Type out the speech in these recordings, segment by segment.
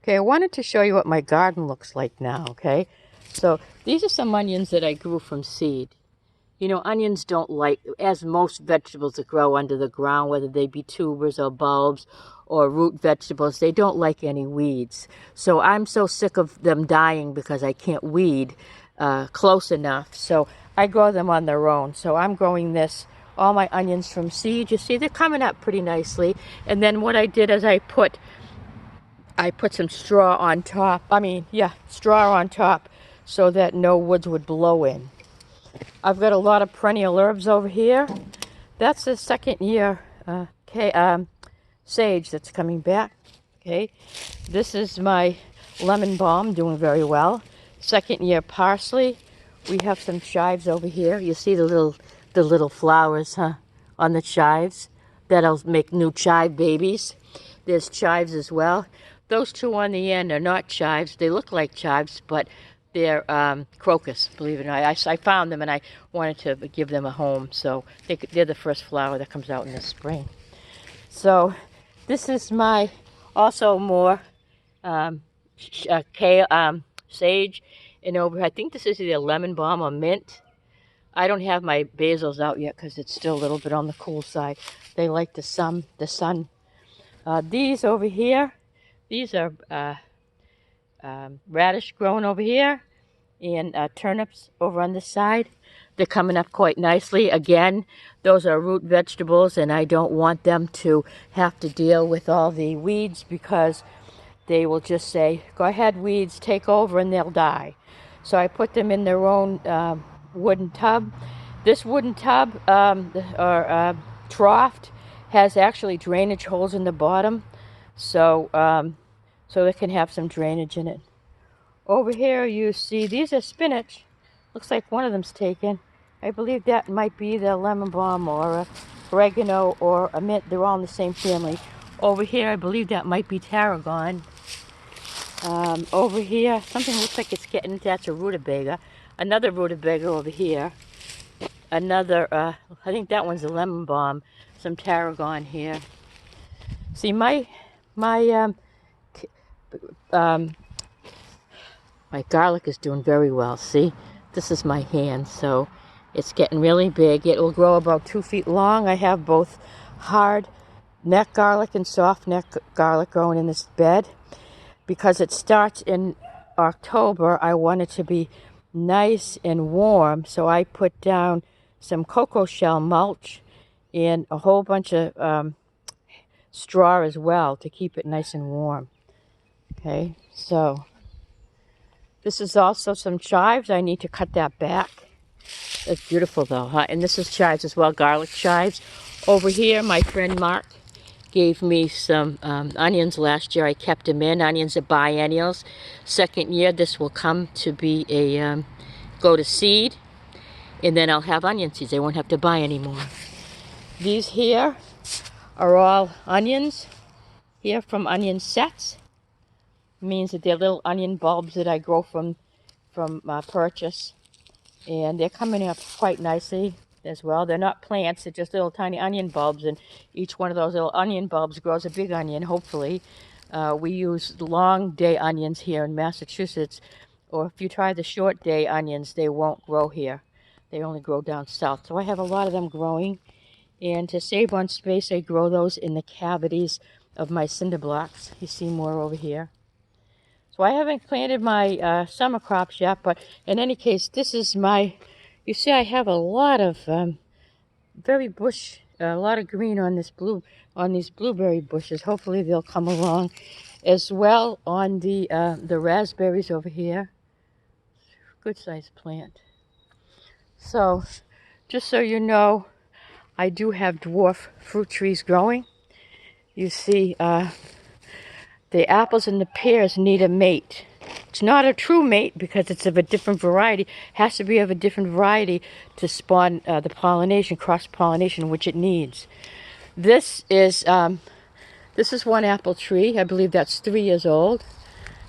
Okay, I wanted to show you what my garden looks like now, okay? So these are some onions that I grew from seed. You know, onions don't like, as most vegetables that grow under the ground, whether they be tubers or bulbs or root vegetables, they don't like any weeds. So I'm so sick of them dying because I can't weed close enough. So I grow them on their own. So I'm growing all my onions from seed. You see, they're coming up pretty nicely. And then what I did is I put some straw on top. Straw on top so that no woods would blow in. I've got a lot of perennial herbs over here. That's the second year sage that's coming back. Okay, this is my lemon balm, doing very well. Second year parsley. We have some chives over here. You see the little flowers, on the chives. That'll make new chive babies. There's chives as well. Those two on the end are not chives. They look like chives, but they're crocus, believe it or not. I found them and I wanted to give them a home. So they're the first flower that comes out in the spring. So this is also more sage. And over, I think this is either lemon balm or mint. I don't have my basils out yet because it's still a little bit on the cool side. They like the sun. These over here, these are radish growing over here, and turnips over on this side. They're coming up quite nicely. Again, those are root vegetables, and I don't want them to have to deal with all the weeds because they will just say, go ahead, weeds, take over, and they'll die. So I put them in their own wooden tub. This wooden tub, or trough, has actually drainage holes in the bottom, so they can have some drainage in it. Over here you see these are spinach. Looks like one of them's taken. I believe that might be the lemon balm or a oregano or a mint. They're all in the same family. Over here I believe that might be tarragon. Over here something looks like it's getting, that's a rutabaga. Another rutabaga over here. Another, I think that one's a lemon balm. Some tarragon here. See, my garlic is doing very well. See, this is my hand, so it's getting really big. It will grow about 2 feet long. I have both hard neck garlic and soft neck garlic growing in this bed. Because it starts in October, I want it to be nice and warm, so I put down some cocoa shell mulch and a whole bunch of straw as well to keep it nice and warm. Okay, so this is also some chives. I need to cut that back. It's beautiful though, huh? And this is chives as well, garlic chives. Over here, my friend Mark gave me some onions last year. I kept them in. Onions are biennials. Second year, this will come to be go to seed, and then I'll have onion seeds. I won't have to buy anymore. These here are all onions here from onion sets. It means that they're little onion bulbs that I grow from purchase, and they're coming up quite nicely as well. They're not plants, they're just little tiny onion bulbs, and each one of those little onion bulbs grows a big onion, hopefully. We use long day onions here in Massachusetts, or if you try the short day onions, they won't grow here. They only grow down south. So I have a lot of them growing, and to save on space, I grow those in the cavities of my cinder blocks. You see more over here. So I haven't planted my summer crops yet, but in any case, this is you see I have a lot of a lot of green on these blueberry bushes. Hopefully they'll come along as well on the raspberries over here. Good sized plant. So just so you know, I do have dwarf fruit trees growing. You see the apples and the pears need a mate. It's not a true mate because it's of a different variety. It has to be of a different variety to spawn the pollination, cross-pollination, which it needs. This is one apple tree. I believe that's 3 years old.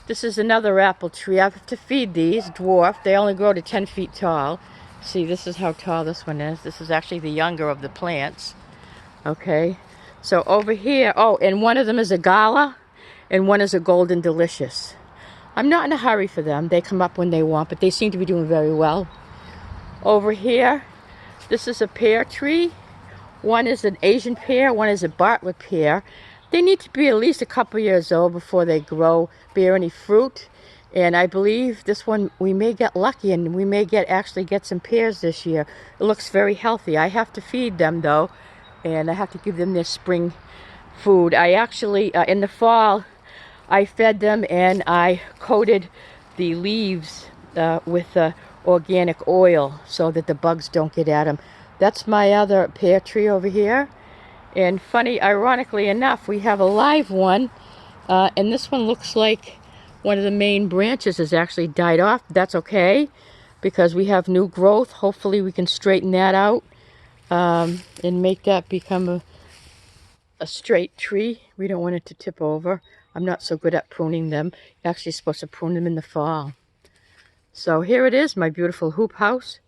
This is another apple tree. I have to feed these, dwarf. They only grow to 10 feet tall. See, this is how tall this one is. This is actually the younger of the plants. Okay, so over here, oh, and one of them is a gala. and one is a Golden Delicious. I'm not in a hurry for them. They come up when they want, but they seem to be doing very well. Over here, this is a pear tree. One is an Asian pear, one is a Bartlett pear. They need to be at least a couple years old before they bear any fruit. And I believe this one, we may get lucky and we may actually get some pears this year. It looks very healthy. I have to feed them though, and I have to give them their spring food. I actually, in the fall, I fed them and I coated the leaves with organic oil so that the bugs don't get at them. That's my other pear tree over here. And funny, ironically enough, we have a live one, and this one looks like one of the main branches has actually died off. That's okay, because we have new growth. Hopefully we can straighten that out and make that become a straight tree. We don't want it to tip over. I'm not so good at pruning them. You're actually supposed to prune them in the fall. So here it is, my beautiful hoop house.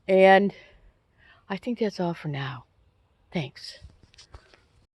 And I think that's all for now. Thanks.